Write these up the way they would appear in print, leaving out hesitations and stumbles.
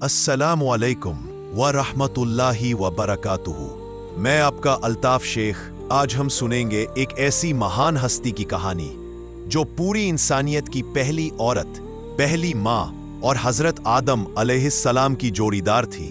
अस्सलामुअलैकुम व रहमतुल्लाहि व बरकातुहू। मैं आपका अल्ताफ शेख। आज हम सुनेंगे एक ऐसी महान हस्ती की कहानी जो पूरी इंसानियत की पहली औरत, पहली माँ और हजरत आदम अलैहिस्सलाम की जोड़ीदार थी,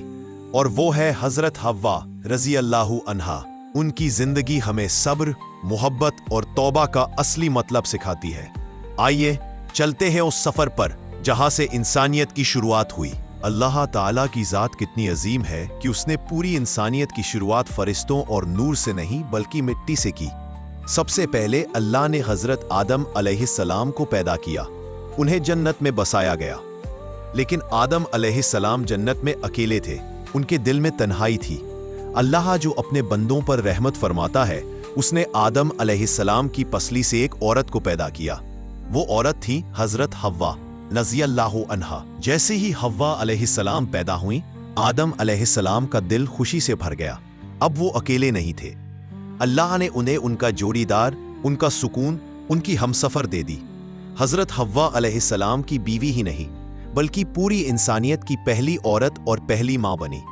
और वो है हजरत हव्वा रज़ी अल्लाहु अन्हा। उनकी जिंदगी हमें सब्र, मोहब्बत और तौबा का असली मतलब सिखाती है। आइए चलते हैं उस सफर पर जहां से इंसानियत की शुरुआत हुई। अल्लाह ताला की ज़ात कितनी अजीम है कि उसने पूरी इंसानियत की शुरुआत फरिश्तों और नूर से नहीं बल्कि मिट्टी से की। सबसे पहले अल्लाह ने हजरत आदम अलैहिस्सलाम को पैदा किया, उन्हें जन्नत में बसाया गया। लेकिन आदम अलैहिस्सलाम जन्नत में अकेले थे, उनके दिल में तन्हाई थी। अल्लाह जो अपने बंदों पर रहमत फरमाता है, उसने आदम अलैहिस्सलाम की पसली से एक औरत को पैदा किया। वो औरत थी हजरत हव्वा रज़ी अल्लाहु अन्हा। जैसे ही हव्वा अलैहिस्सलाम पैदा हुई, आदम अलैहिस्सलाम का दिल खुशी से भर गया। अब वो अकेले नहीं थे। अल्लाह ने उन्हें उनका जोड़ीदार, उनका सुकून, उनकी हमसफर दे दी। हजरत हव्वा अलैहिस्सलाम की बीवी ही नहीं बल्कि पूरी इंसानियत की पहली औरत और पहली माँ बनी।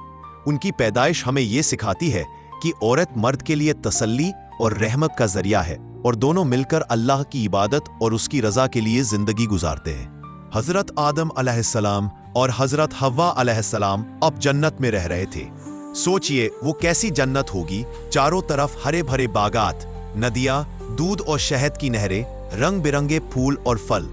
उनकी पैदाइश हमें ये सिखाती है कि औरत मर्द के लिए तसल्ली और रहमत का जरिया है, और दोनों मिलकर अल्लाह की इबादत और उसकी रजा के लिए जिंदगी गुजारते हैं। हजरत आदम अलैहिस्सलाम और हजरत हव्वा अलैहिस्सलाम अब जन्नत में रह रहे थे। सोचिए वो कैसी जन्नत होगी। चारों तरफ हरे भरे बागात, नदियां, दूध और शहद की नहरें, रंग बिरंगे फूल और फल।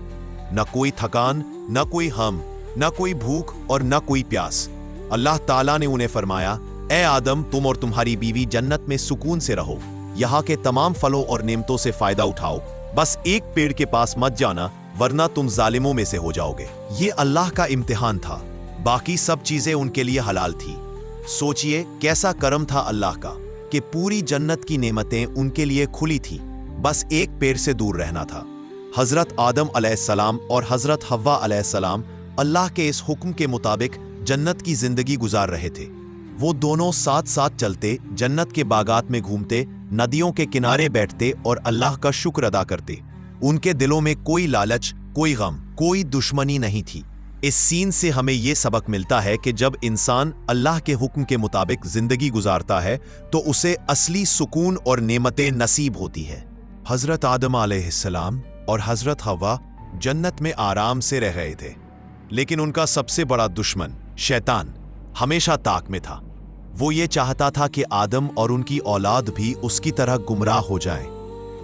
न कोई थकान, न कोई हम, न कोई भूख और न कोई प्यास। अल्लाह ताला ने उन्हें फरमाया, ए आदम, तुम और तुम्हारी बीवी जन्नत में सुकून से रहो। यहाँ के तमाम फलों और नेमतों से फायदा उठाओ। बस एक पेड़ के पास मत जाना, वरना तुम जालिमों में से हो जाओगे। ये अल्लाह का इम्तिहान था, बाकी सब चीजें उनके लिए हलाल थी। सोचिए कैसा करम था अल्लाह का कि पूरी जन्नत की नेमतें उनके लिए खुली थी, बस एक पेड़ से दूर रहना था। हजरत आदम अलैहिस्सलाम और हजरत हव्वा अलैहिस्सलाम अल्लाह के इस हुक्म के मुताबिक जन्नत की जिंदगी गुजार रहे थे। वो दोनों साथ साथ चलते, जन्नत के बागात में घूमते, नदियों के किनारे बैठते और अल्लाह का शुक्र अदा करते। उनके दिलों में कोई लालच, कोई गम, कोई दुश्मनी नहीं थी। इस सीन से हमें यह सबक मिलता है कि जब इंसान अल्लाह के हुक्म के मुताबिक जिंदगी गुजारता है तो उसे असली सुकून और नेमतें नसीब होती है। हजरत आदम अलैहिस्सलाम और हजरत हव्वा जन्नत में आराम से रह रहे थे, लेकिन उनका सबसे बड़ा दुश्मन शैतान हमेशा ताक में था। वो ये चाहता था कि आदम और उनकी औलाद भी उसकी तरह गुमराह हो जाएं।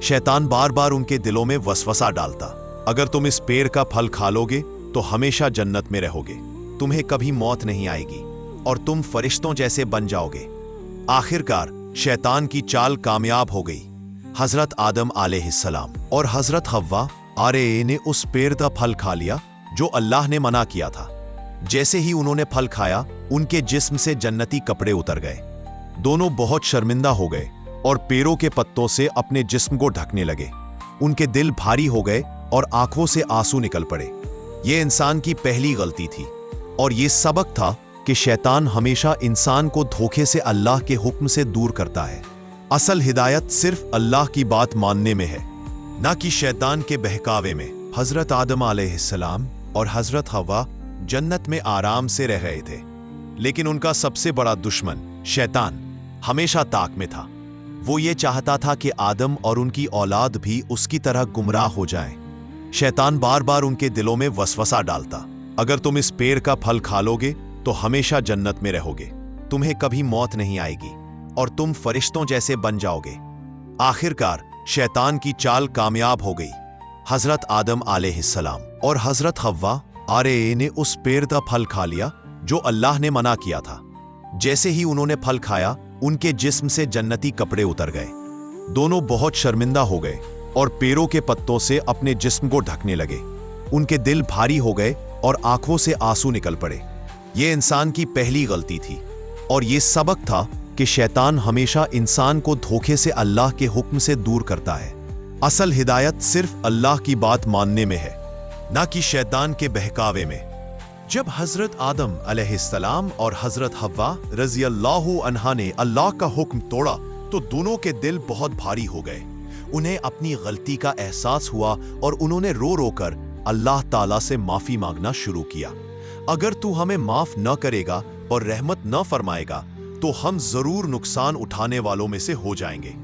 शैतान बार बार उनके दिलों में वसवसा डालता, अगर तुम इस पेड़ का फल खा लोगे तो हमेशा जन्नत में रहोगे, तुम्हें कभी मौत नहीं आएगी और तुम फरिश्तों जैसे बन जाओगे। आखिरकार शैतान की चाल कामयाब हो गई। हजरत आदम अलैहिस्सलाम और हजरत हव्वा ने उस पेड़ का फल खा लिया जो अल्लाह ने मना किया था। जैसे ही उन्होंने फल खाया, उनके जिस्म से जन्नती कपड़े उतर गए। दोनों बहुत शर्मिंदा हो गए और पेड़ों के पत्तों से अपने जिस्म को ढकने लगे। उनके दिल भारी हो गए और आंखों से आंसू निकल पड़े। ये इंसान की पहली गलती थी, और ये सबक था कि शैतान हमेशा इंसान को धोखे से अल्लाह के हुक्म से दूर करता है। असल हिदायत सिर्फ अल्लाह की बात मानने में है, ना कि शैतान के बहकावे में। हजरत आदम अलैहिस्सलाम और हजरत हव्वा जन्नत में आराम से रह रहे थे, लेकिन उनका सबसे बड़ा दुश्मन शैतान हमेशा ताक में था। वो ये चाहता था कि आदम और उनकी औलाद भी उसकी तरह गुमराह हो जाएं। शैतान बार बार उनके दिलों में वसवसा डालता, अगर तुम इस पेड़ का फल खा लोगे तो हमेशा जन्नत में रहोगे, तुम्हें कभी मौत नहीं आएगी और तुम फरिश्तों जैसे बन जाओगे। आखिरकार शैतान की चाल कामयाब हो गई। हजरत आदम अलैहिस्सलाम और हजरत हव्वा ने उस पेड़ का फल खा लिया जो अल्लाह ने मना किया था। जैसे ही उन्होंने फल खाया, उनके जिस्म से जन्नती कपड़े उतर गए। दोनों बहुत शर्मिंदा हो गए और पेड़ों के पत्तों से अपने जिस्म को ढकने लगे। उनके दिल भारी हो गए और आंखों से आंसू निकल पड़े। ये इंसान की पहली गलती थी, और ये सबक था कि शैतान हमेशा इंसान को धोखे से अल्लाह के हुक्म से दूर करता है। असल हिदायत सिर्फ अल्लाह की बात मानने में है, ना कि शैतान के बहकावे में। जब हजरत आदम अलैहिस्सलाम और हजरत हव्वा रज़ी अल्लाहु अन्हा ने अल्लाह का हुक्म तोड़ा तो दोनों के दिल बहुत भारी हो गए। उन्हें अपनी गलती का एहसास हुआ और उन्होंने रो रो कर अल्लाह ताला से माफी मांगना शुरू किया। अगर तू हमें माफ न करेगा और रहमत न फरमाएगा तो हम जरूर नुकसान उठाने वालों में से हो जाएंगे।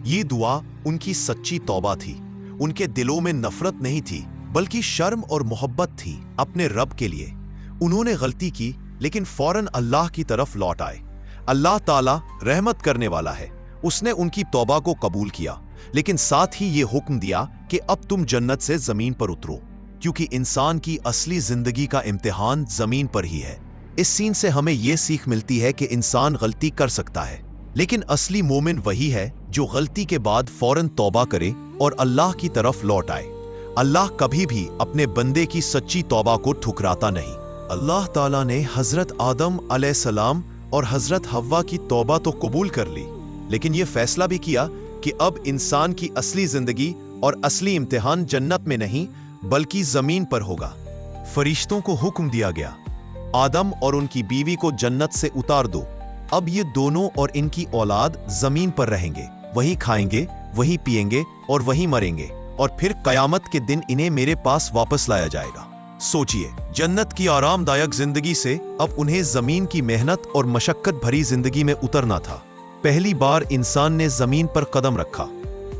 ये दुआ उनकी सच्ची तौबा थी। उनके दिलों में नफरत नहीं थी, बल्कि शर्म और मोहब्बत थी अपने रब के लिए। उन्होंने गलती की, लेकिन फौरन अल्लाह की तरफ लौट आए। अल्लाह ताला रहमत करने वाला है। उसने उनकी तौबा को कबूल किया, लेकिन साथ ही ये हुक्म दिया कि अब तुम जन्नत से जमीन पर उतरो, क्योंकि इंसान की असली जिंदगी का इम्तिहान जमीन पर ही है। इस सीन से हमें यह सीख मिलती है कि इंसान गलती कर सकता है, लेकिन असली मोमिन वही है जो गलती के बाद फौरन तौबा करे और अल्लाह की तरफ लौट आए। अल्लाह कभी भी अपने बंदे की सच्ची तौबा को ठुकराता नहीं। अल्लाह ताला ने हजरत आदम अलैहिस्सलाम और हजरत हव्वा की तौबा तो कबूल कर ली, लेकिन यह फैसला भी किया कि अब इंसान की असली जिंदगी और असली इम्तिहान जन्नत में नहीं बल्कि जमीन पर होगा। फरिश्तों को हुक्म दिया गया, आदम और उनकी बीवी को जन्नत से उतार दो। अब ये दोनों और इनकी औलाद जमीन पर रहेंगे, वही खाएंगे, वही पिएंगे और वही मरेंगे, और फिर कयामत के दिन इन्हें मेरे पास वापस लाया जाएगा। सोचिए, जन्नत की आरामदायक जिंदगी से अब उन्हें जमीन की मेहनत और मशक्कत भरी जिंदगी में उतरना था। पहली बार इंसान ने जमीन पर कदम रखा।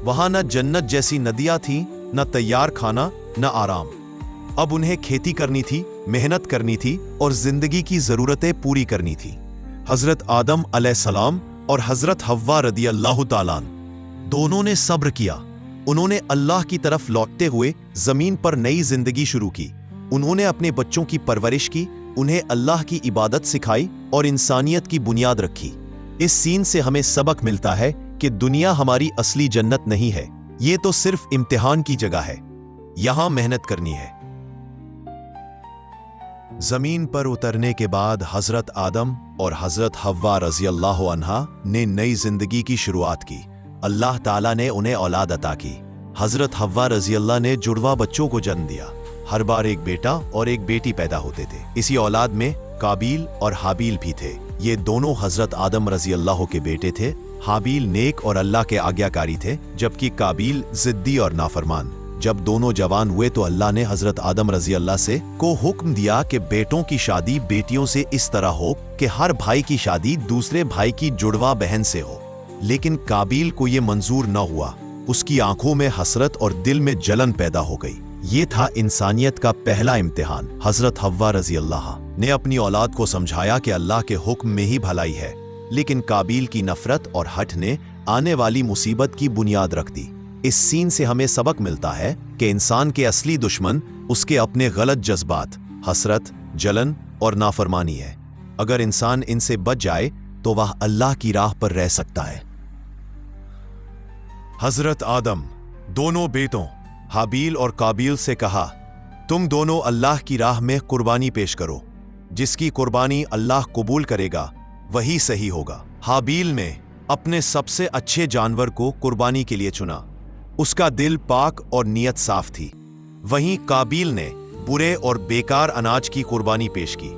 वहां न जन्नत जैसी नदियां थीं, न तैयार खाना, न आराम। अब उन्हें खेती करनी थी, मेहनत करनी थी और जिंदगी की जरूरतें पूरी करनी थी। हजरत आदम अलैहिस्सलाम और हजरत हव्वा रदियल्लाहु ताला अन्हु दोनों ने सब्र किया। उन्होंने अल्लाह की तरफ लौटते हुए जमीन पर नई जिंदगी शुरू की। उन्होंने अपने बच्चों की परवरिश की, उन्हें अल्लाह की इबादत सिखाई और इंसानियत की बुनियाद रखी। इस सीन से हमें सबक मिलता है कि दुनिया हमारी असली जन्नत नहीं है, ये तो सिर्फ इम्तिहान की जगह है। यहां मेहनत करनी है। जमीन पर उतरने के बाद हजरत आदम और हजरत हव्वा रज़ियल्लाहु अन्हा ने नई जिंदगी की शुरुआत की। अल्लाह ताला ने उन्हें औलाद अता की। हजरत हव्वा रज़ियल्लाह ने जुड़वा बच्चों को जन्म दिया। हर बार एक बेटा और एक बेटी पैदा होते थे। इसी औलाद में काबिल और हाबील भी थे। ये दोनों हजरत आदम रज़ियल्लाहु के बेटे थे। हाबील नेक और अल्लाह के आज्ञाकारी थे, जबकि काबिल जिद्दी और नाफरमान। जब दोनों जवान हुए तो अल्लाह ने हजरत आदम रज़ियल्लाहु से को हुक्म दिया कि बेटों की शादी बेटियों से इस तरह हो कि हर भाई की शादी दूसरे भाई की जुड़वा बहन से हो। लेकिन काबिल को यह मंजूर न हुआ। उसकी आंखों में हसरत और दिल में जलन पैदा हो गई। ये था इंसानियत का पहला इम्तिहान। हजरत हव्वा रज़ियल्लाहा ने अपनी औलाद को समझाया कि अल्लाह के हुक्म में ही भलाई है, लेकिन काबिल की नफरत और हठ ने आने वाली मुसीबत की बुनियाद रख दी। इस सीन से हमें सबक मिलता है कि इंसान के असली दुश्मन उसके अपने गलत जज्बात, हसरत, जलन और नाफरमानी है। अगर इंसान इनसे बच जाए तो वह अल्लाह की राह पर रह सकता है। हजरत आदम दोनों बेटों हाबील और काबिल से कहा, तुम दोनों अल्लाह की राह में कुर्बानी पेश करो। जिसकी कुर्बानी अल्लाह कबूल करेगा वही सही होगा। हाबील ने अपने सबसे अच्छे जानवर को कुर्बानी के लिए चुना। उसका दिल पाक और नीयत साफ थी। वहीं काबिल ने बुरे और बेकार अनाज की कुर्बानी पेश की।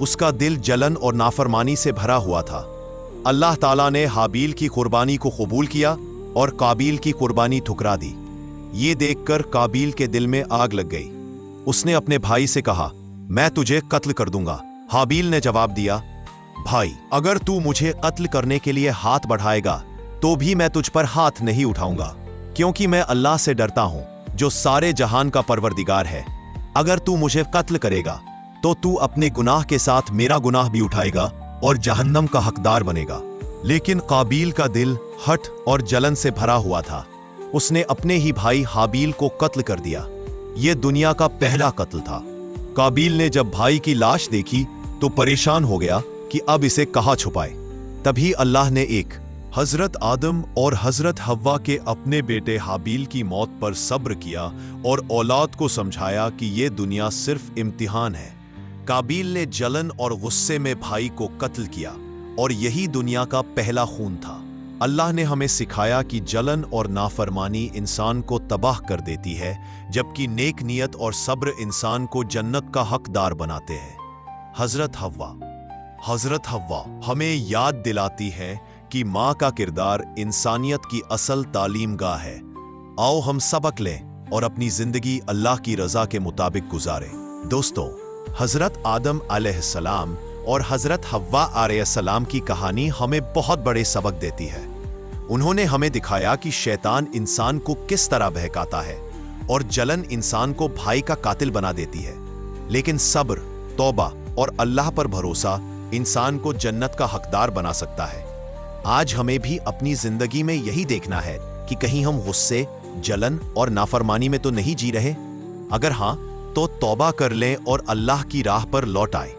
उसका दिल जलन और नाफरमानी से भरा हुआ था। अल्लाह ताला ने हाबील की कुर्बानी को कबूल किया और काबिल की कुर्बानी ठुकरा दी। ये देखकर काबिल के दिल में आग लग गई। उसने अपने भाई से कहा, मैं तुझे कत्ल कर दूंगा। हाबील ने जवाब दिया, भाई, अगर तू मुझे कत्ल करने के लिए हाथ बढ़ाएगा तो भी मैं तुझ पर हाथ नहीं उठाऊंगा, क्योंकि मैं अल्लाह से डरता हूं जो सारे जहान का परवरदिगार है। अगर तू मुझे कत्ल करेगा तो तू अपने गुनाह के साथ मेरा गुनाह भी उठाएगा और जहन्नम का हकदार बनेगा। लेकिन काबिल का दिल हठ और जलन से भरा हुआ था। उसने अपने ही भाई हाबील को कत्ल कर दिया। यह दुनिया का पहला कत्ल था। काबिल ने जब भाई की लाश देखी तो परेशान हो गया कि अब इसे कहां छुपाए। तभी अल्लाह ने एक हजरत आदम और हजरत हव्वा के अपने बेटे हाबील की मौत पर सब्र किया और औलाद को समझाया कि यह दुनिया सिर्फ इम्तिहान है। काबिल ने जलन और गुस्से में भाई को कत्ल किया और यही दुनिया का पहला खून था। अल्लाह ने हमें सिखाया कि जलन और नाफरमानी इंसान को तबाह कर देती है, जबकि नेक नियत और सब्र इंसान को जन्नत का हकदार बनाते हैं। हजरत हव्वा हमें याद दिलाती है कि माँ का किरदार इंसानियत की असल तालीम गाह है। आओ हम सबक लें और अपनी जिंदगी अल्लाह की रजा के मुताबिक गुजारें। दोस्तों, हजरत आदम अलैहिस्सलाम और हजरत हव्वा अलैहिस्सलाम की कहानी हमें बहुत बड़े सबक देती है। उन्होंने हमें दिखाया कि शैतान इंसान को किस तरह बहकाता है और जलन इंसान को भाई का कातिल बना देती है, लेकिन सब्र, तौबा और अल्लाह पर भरोसा इंसान को जन्नत का हकदार बना सकता है। आज हमें भी अपनी जिंदगी में यही देखना है कि कहीं हम गुस्से, जलन और नाफरमानी में तो नहीं जी रहे। अगर हाँ, तो तौबा कर लें और अल्लाह की राह पर लौट आए।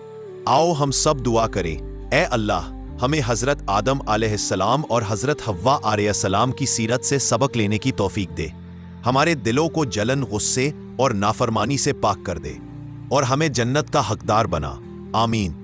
आओ हम सब दुआ करें, ए अल्लाह, हमें हजरत आदम अलैहिस्सलाम और हजरत हव्वा अलैहिस्सलाम की सीरत से सबक लेने की तौफीक दे। हमारे दिलों को जलन, गुस्से और नाफरमानी से पाक कर दे और हमें जन्नत का हकदार बना। आमीन।